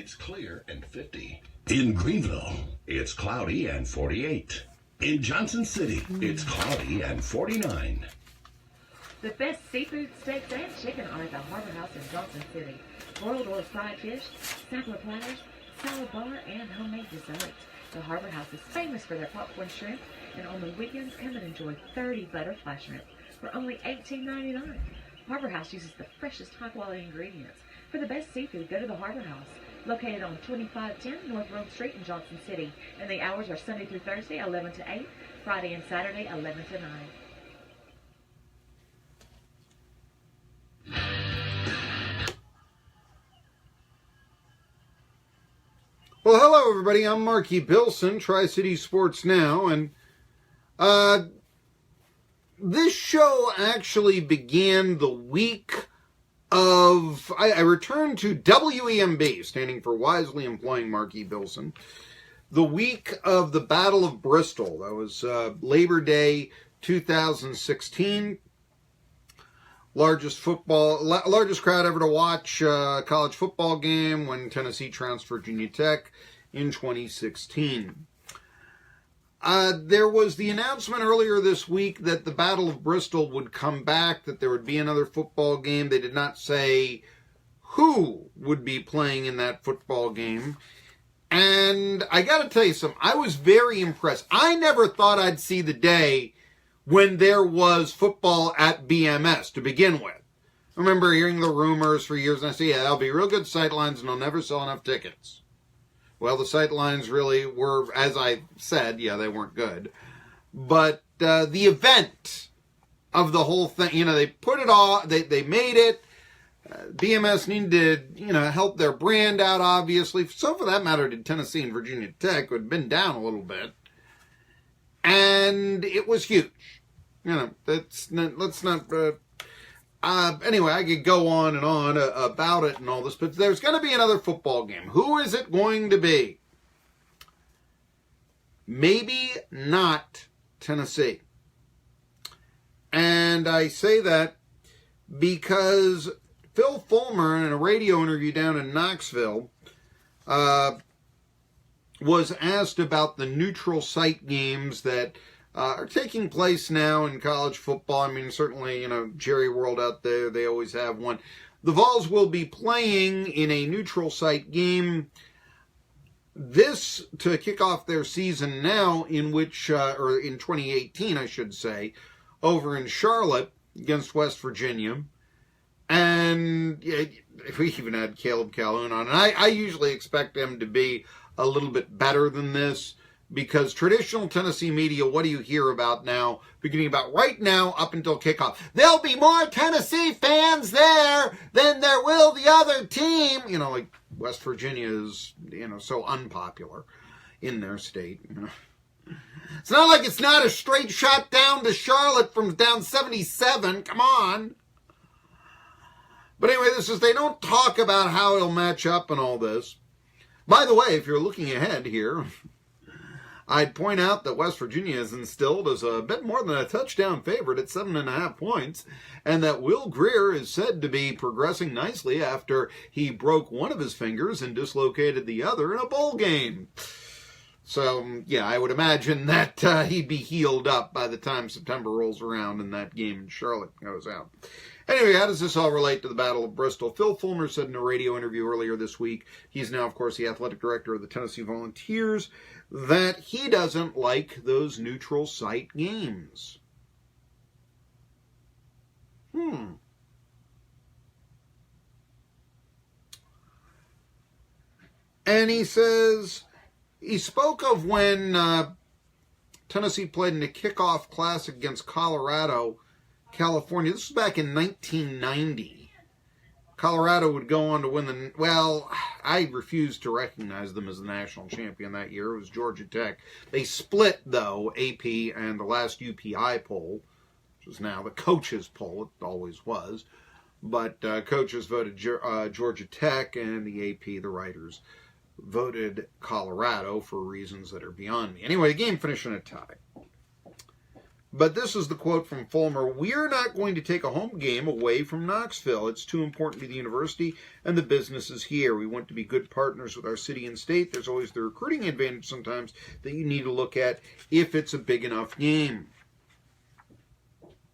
it's clear and 50. In Greenville, it's cloudy and 48. In Johnson City, it's cloudy and 49. The best seafood, steaks, and chicken are at the Harbor House in Johnson City. Broiled or fried fish, sampler platters, salad bar, and homemade desserts. The Harbor House is famous for their popcorn shrimp, and on the weekends, come and enjoy 30 butterfly shrimp for only $18.99. Harbor House uses the freshest, high-quality ingredients. For the best seafood, go to the Harbor House, located on 2510 North Rome Street in Johnson City. And the hours are Sunday through Thursday, 11 to 8, Friday and Saturday, 11 to 9. Well, hello, everybody. I'm Marky Bilson, Tri-City Sports Now, and this show actually began the week of... I returned to WEMB, standing for Wisely Employing Marky Bilson, the week of the Battle of Bristol. That was Labor Day 2016. Largest crowd ever to watch a college football game when Tennessee trounced Virginia Tech in 2016. There was the announcement earlier this week that the Battle of Bristol would come back, that there would be another football game. They did not say who would be playing in that football game. And I got to tell you something, I was very impressed. I never thought I'd see the day when there was football at BMS to begin with. I remember hearing the rumors for years, and I said, yeah, that'll be real good sightlines, and they'll never sell enough tickets. Well, the sightlines really were, as I said, yeah, they weren't good. But the event of the whole thing, they put it all, they made it. BMS needed to, help their brand out, obviously. So for that matter, did Tennessee and Virginia Tech, who had been down a little bit. And it was huge. Let's not... anyway, I could go on and on about it and all this, but there's going to be another football game. Who is it going to be? Maybe not Tennessee. And I say that because Phil Fulmer, in a radio interview down in Knoxville, was asked about the neutral site games that are taking place now in college football. I mean, certainly, Jerry World out there, they always have one. The Vols will be playing in a neutral site game this to kick off their season now, in which, or in 2018, I should say, over in Charlotte against West Virginia. And we even had Caleb Calhoun on. And I usually expect him to be a little bit better than this, because traditional Tennessee media, what do you hear about now, beginning about right now up until kickoff? There'll be more Tennessee fans there than there will the other team. Like West Virginia is, so unpopular in their state. It's not like it's not a straight shot down to Charlotte from down 77. Come on. But anyway, they don't talk about how it'll match up and all this. By the way, if you're looking ahead here, I'd point out that West Virginia is instilled as a bit more than a touchdown favorite at 7.5 points, and that Will Greer is said to be progressing nicely after he broke one of his fingers and dislocated the other in a bowl game. So, yeah, I would imagine that he'd be healed up by the time September rolls around and that game in Charlotte goes out. Anyway, how does this all relate to the Battle of Bristol? Phil Fulmer said in a radio interview earlier this week, he's now, of course, the athletic director of the Tennessee Volunteers, that he doesn't like those neutral site games. And he says, he spoke of when Tennessee played in a kickoff classic against Colorado, California. This was back in 1990. Colorado would go on to win I refuse to recognize them as the national champion that year. It was Georgia Tech. They split, though, AP and the last UPI poll, which is now the coaches poll. It always was. But coaches voted Georgia Tech, and the AP, the writers, voted Colorado for reasons that are beyond me. Anyway, the game finished in a tie. But this is the quote from Fulmer: "We're not going to take a home game away from Knoxville. It's too important to the university and the businesses here. We want to be good partners with our city and state. There's always the recruiting advantage sometimes that you need to look at if it's a big enough game."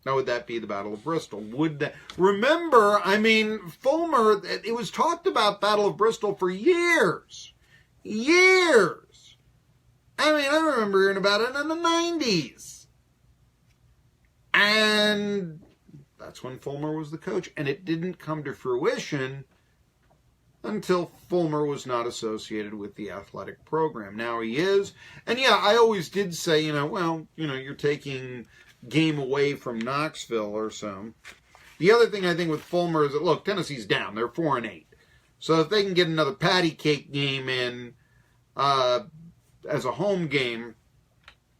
Now, would that be the Battle of Bristol? Would that... Remember, I mean, Fulmer, it was talked about Battle of Bristol for years. Years. I mean, I remember hearing about it in the 90s. And that's when Fulmer was the coach. And it didn't come to fruition until Fulmer was not associated with the athletic program. Now he is. And yeah, I always did say, you're taking game away from Knoxville or so. The other thing I think with Fulmer is that, look, Tennessee's down. They're 4-8. So if they can get another patty cake game in as a home game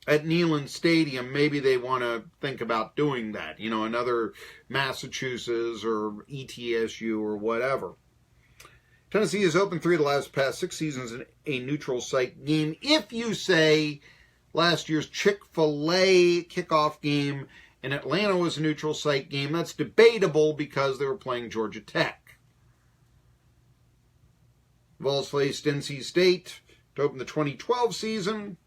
at Neyland Stadium, maybe they want to think about doing that. Another Massachusetts or ETSU or whatever. Tennessee has opened 3 of the past 6 seasons in a neutral site game. If you say last year's Chick-fil-A kickoff game in Atlanta was a neutral site game, that's debatable because they were playing Georgia Tech. Vols faced NC State to open the 2012 season.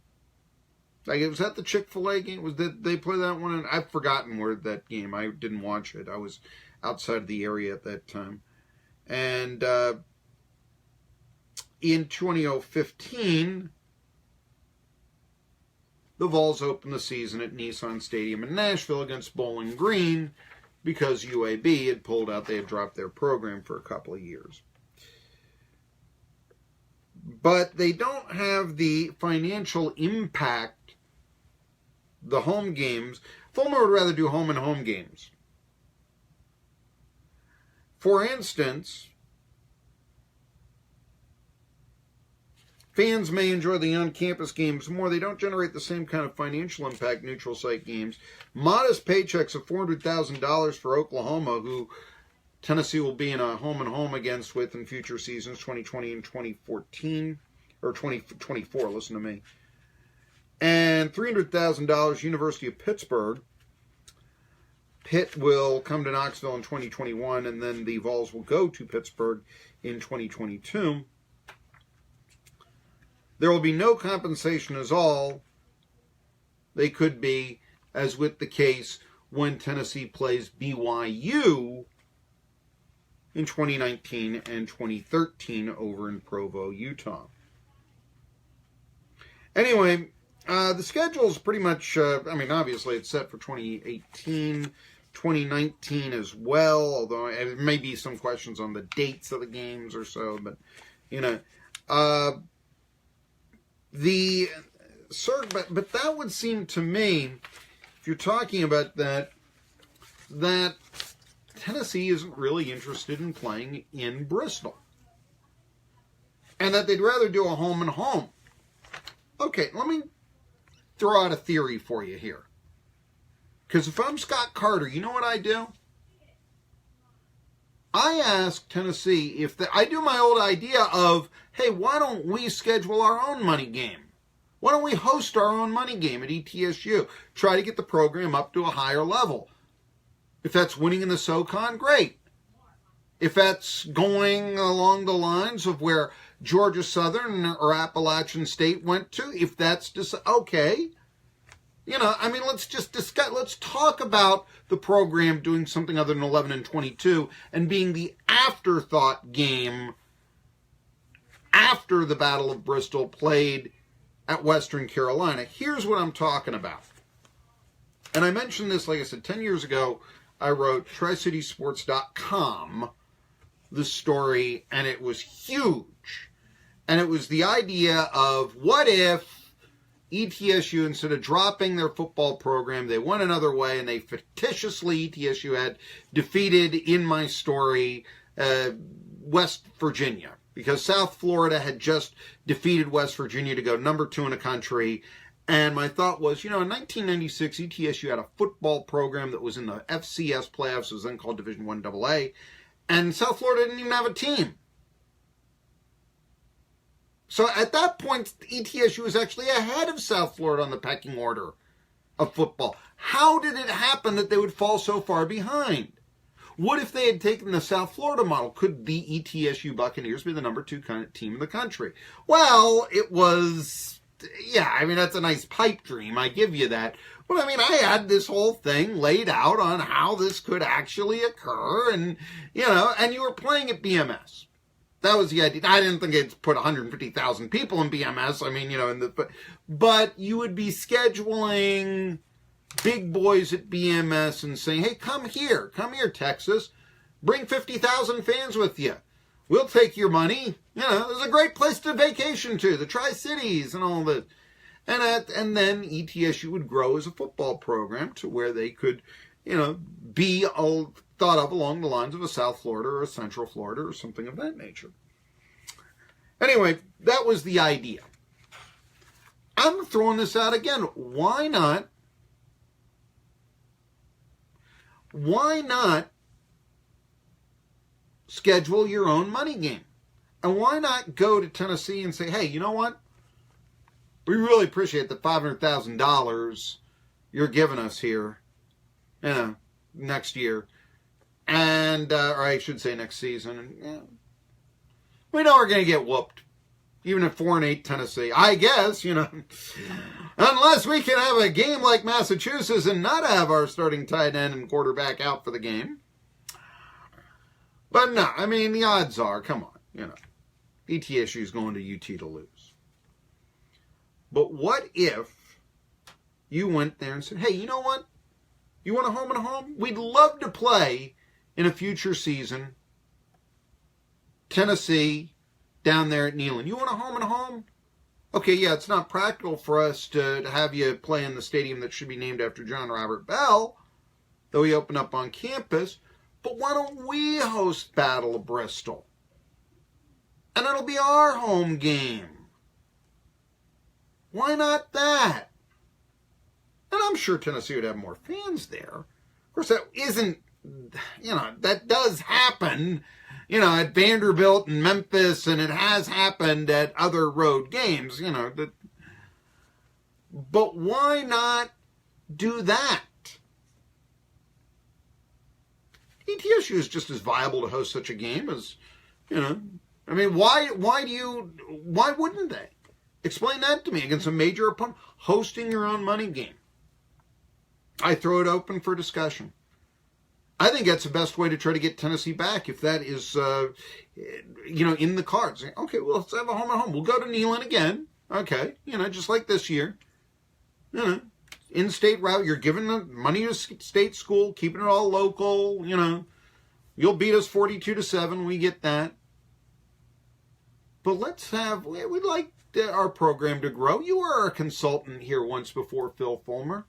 Was that the Chick-fil-A game? Did they play that one? I've forgotten where that game. I didn't watch it. I was outside of the area at that time. And in 2015, the Vols opened the season at Nissan Stadium in Nashville against Bowling Green because UAB had pulled out. They had dropped their program for a couple of years. But they don't have the financial impact, the home games. Fulmer would rather do home and home games. For instance, fans may enjoy the on-campus games more. They don't generate the same kind of financial impact neutral site games. Modest paychecks of $400,000 for Oklahoma, who Tennessee will be in a home-and-home against with in future seasons, 2020 and 2014, or 2024, listen to me. And $300,000, University of Pittsburgh. Pitt will come to Knoxville in 2021, and then the Vols will go to Pittsburgh in 2022. There will be no compensation at all. They could be, as with the case when Tennessee plays BYU in 2019 and 2013 over in Provo, Utah. Anyway, the schedule is pretty much, obviously it's set for 2018, 2019 as well, although there may be some questions on the dates of the games or so, but, but that would seem to me, if you're talking about that Tennessee isn't really interested in playing in Bristol. And that they'd rather do a home and home. Okay, let me throw out a theory for you here. Because if I'm Scott Carter, you know what I do? I ask Tennessee I do my old idea of, hey, why don't we schedule our own money game? Why don't we host our own money game at ETSU? Try to get the program up to a higher level. If that's winning in the SoCon, great. If that's going along the lines of where Georgia Southern or Appalachian State went to, if that's just okay. Let's just discuss, let's talk about the program doing something other than 11 and 22 and being the afterthought game after the Battle of Bristol played at Western Carolina. Here's what I'm talking about. And I mentioned this, like I said, 10 years ago, I wrote TriCitySports.com, the story, and it was huge. And it was the idea of what if ETSU, instead of dropping their football program, they went another way, and they fictitiously, ETSU had defeated, in my story, West Virginia. Because South Florida had just defeated West Virginia to go number 2 in the country. And my thought was, in 1996, ETSU had a football program that was in the FCS playoffs. It was then called Division I AA. And South Florida didn't even have a team. So at that point, ETSU was actually ahead of South Florida on the pecking order of football. How did it happen that they would fall so far behind? What if they had taken the South Florida model? Could the ETSU Buccaneers be the number 2 team in the country? Well, it was, yeah, I mean, that's a nice pipe dream. I give you that. But I mean, I had this whole thing laid out on how this could actually occur. And, you know, and you were playing at BMS. That was the idea. I didn't think it'd put 150,000 people in BMS. I mean, you know, but you would be scheduling big boys at BMS and saying, hey, come here, Texas. Bring 50,000 fans with you. We'll take your money. You know, there's a great place to vacation to, the Tri-Cities and all that. And then ETSU would grow as a football program to where they could, you know, be thought of along the lines of a South Florida or a Central Florida or something of that nature. Anyway, that was the idea. I'm throwing this out again. Why not schedule your own money game? And why not go to Tennessee and say, hey, you know what? We really appreciate the $500,000 you're giving us here, you know, next year. And, or I should say next season. And, yeah, we know we're going to get whooped, even at 4-8 Tennessee. I guess, you know, unless we can have a game like Massachusetts and not have our starting tight end and quarterback out for the game. But no, I mean, the odds are, come on, you know, ETSU is going to UT to lose. But what if you went there and said, hey, you know what? You want a home and a home? We'd love to play in a future season Tennessee down there at Neyland. You want a home and a home? Okay, yeah, it's not practical for us to have you play in the stadium that should be named after John Robert Bell, though he opened up on campus. But why don't we host Battle of Bristol? And it'll be our home game. Why not that? And I'm sure Tennessee would have more fans there. Of course, that isn't, you know, that does happen, you know, at Vanderbilt and Memphis, and it has happened at other road games, you know. But why not do that? ETSU is just as viable to host such a game as, you know, I mean, why wouldn't they? Explain that to me against a major opponent. Hosting your own money game. I throw it open for discussion. I think that's the best way to try to get Tennessee back if that is, you know, in the cards. Okay, well, let's have a home and home. We'll go to Neyland again. Okay, you know, just like this year. You know, in-state route. You're giving the money to state school, keeping it all local. You know, you'll beat us 42-7. We get that. But we'd like our program to grow. You were a consultant here once before, Phil Fulmer.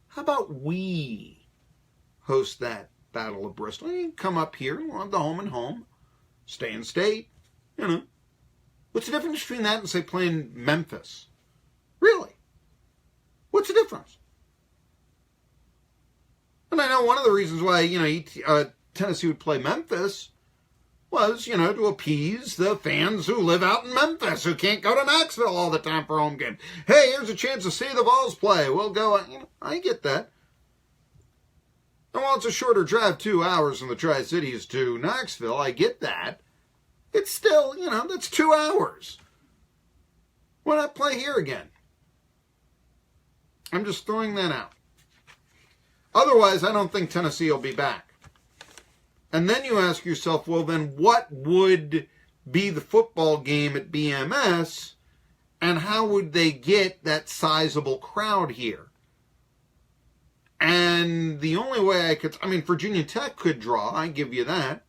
How about we host that Battle of Bristol? You can come up here, we'll have the home and home, stay in state, you know. What's the difference between that and, say, playing Memphis? Really? What's the difference? And I know one of the reasons why, you know, Tennessee would play Memphis was, you know, to appease the fans who live out in Memphis, who can't go to Knoxville all the time for home games. Hey, here's a chance to see the Vols play. We'll go, you know, I get that. And while it's a shorter drive, 2 hours from the Tri-Cities to Knoxville, I get that. It's still, you know, that's 2 hours. Why not play here again? I'm just throwing that out. Otherwise, I don't think Tennessee will be back. And then you ask yourself, well, then what would be the football game at BMS, and how would they get that sizable crowd here? And the only way Virginia Tech could draw, I give you that.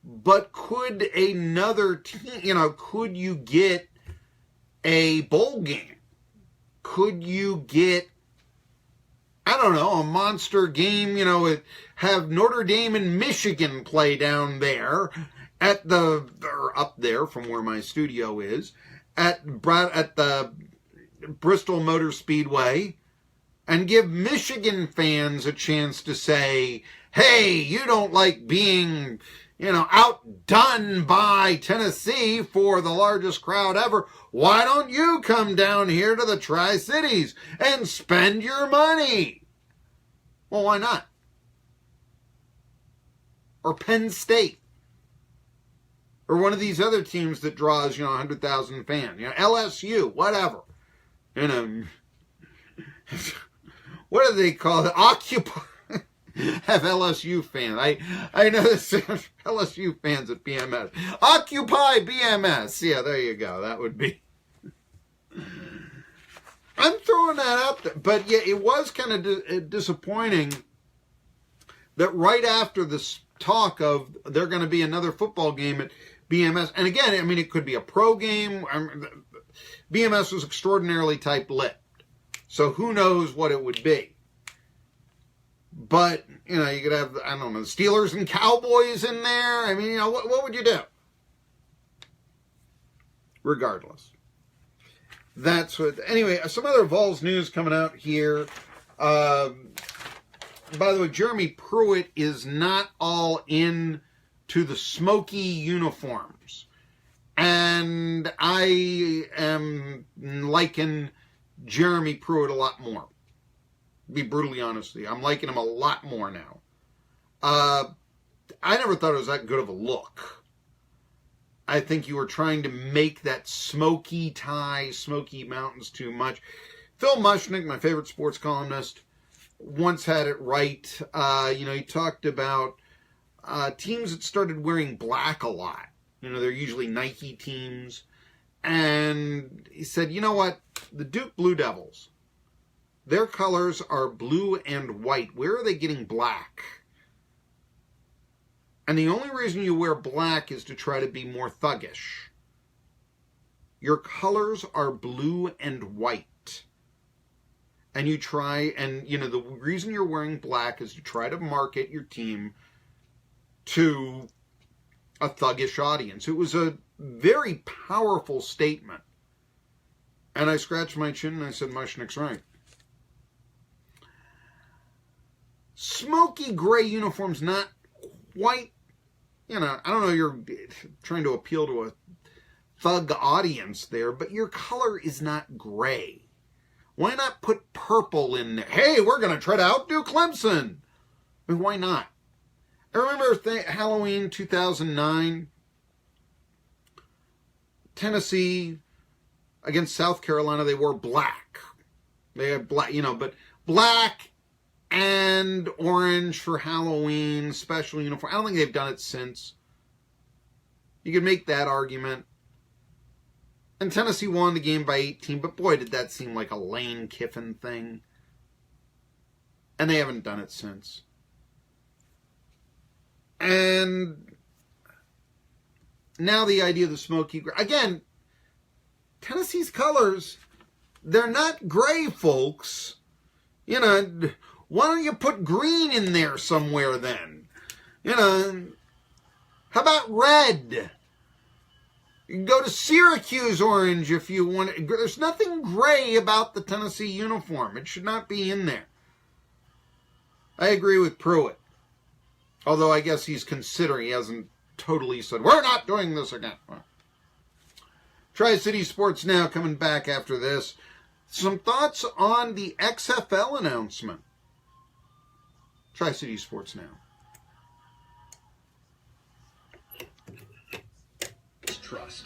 But could another team, you know, could you get a bowl game? Could you get, I don't know, a monster game, you know, have Notre Dame and Michigan play down there or up there from where my studio is, at the Bristol Motor Speedway, and give Michigan fans a chance to say, hey, you don't like being, outdone by Tennessee for the largest crowd ever. Why don't you come down here to the Tri-Cities and spend your money? Well, why not? Or Penn State. Or one of these other teams that draws, 100,000 fans. LSU, whatever. What do they call it? Occupy. Have LSU fans. I know this LSU fans at BMS. Occupy BMS. Yeah, there you go. That would be. I'm throwing that out there. But yeah, it was kind of disappointing that right after this talk of there going to be another football game at BMS. And again, it could be a pro game. BMS was extraordinarily tight-lipped. So who knows what it would be. But, you could have, the Steelers and Cowboys in there. What would you do? Regardless. Anyway, some other Vols news coming out here. By the way, Jeremy Pruitt is not all in to the smoky uniforms. And I am liking Jeremy Pruitt a lot more. Be brutally honest with you. I'm liking him a lot more now. I never thought it was that good of a look. I think you were trying to make that smoky tie, Smoky Mountains too much. Phil Mushnick, my favorite sports columnist, once had it right. He talked about teams that started wearing black a lot. They're usually Nike teams. And he said, you know what? The Duke Blue Devils, their colors are blue and white. Where are they getting black? And the only reason you wear black is to try to be more thuggish. Your colors are blue and white. And you try, and the reason you're wearing black is to try to market your team to a thuggish audience. It was a very powerful statement. And I scratched my chin and I said, Mushnick's right. Smoky gray uniforms, not quite, I don't know, you're trying to appeal to a thug audience there, but your color is not gray. Why not put purple in there? Hey, we're going to try to outdo Clemson. Why not? I remember Halloween 2009, Tennessee against South Carolina, they wore black. They had black, but black and orange for Halloween, special uniform. I don't think they've done it since. You could make that argument. And Tennessee won the game by 18, but boy, did that seem like a Lane Kiffin thing. And they haven't done it since. And now the idea of the smoky gray. Again, Tennessee's colors, they're not gray, folks. Why don't you put green in there somewhere then? How about red? You can go to Syracuse orange if you want. There's nothing gray about the Tennessee uniform. It should not be in there. I agree with Pruitt. Although I guess he's considering, he hasn't totally said, we're not doing this again. Tri-City Sports Now coming back after this. Some thoughts on the XFL announcement. Tri-City Sports Now. Trust.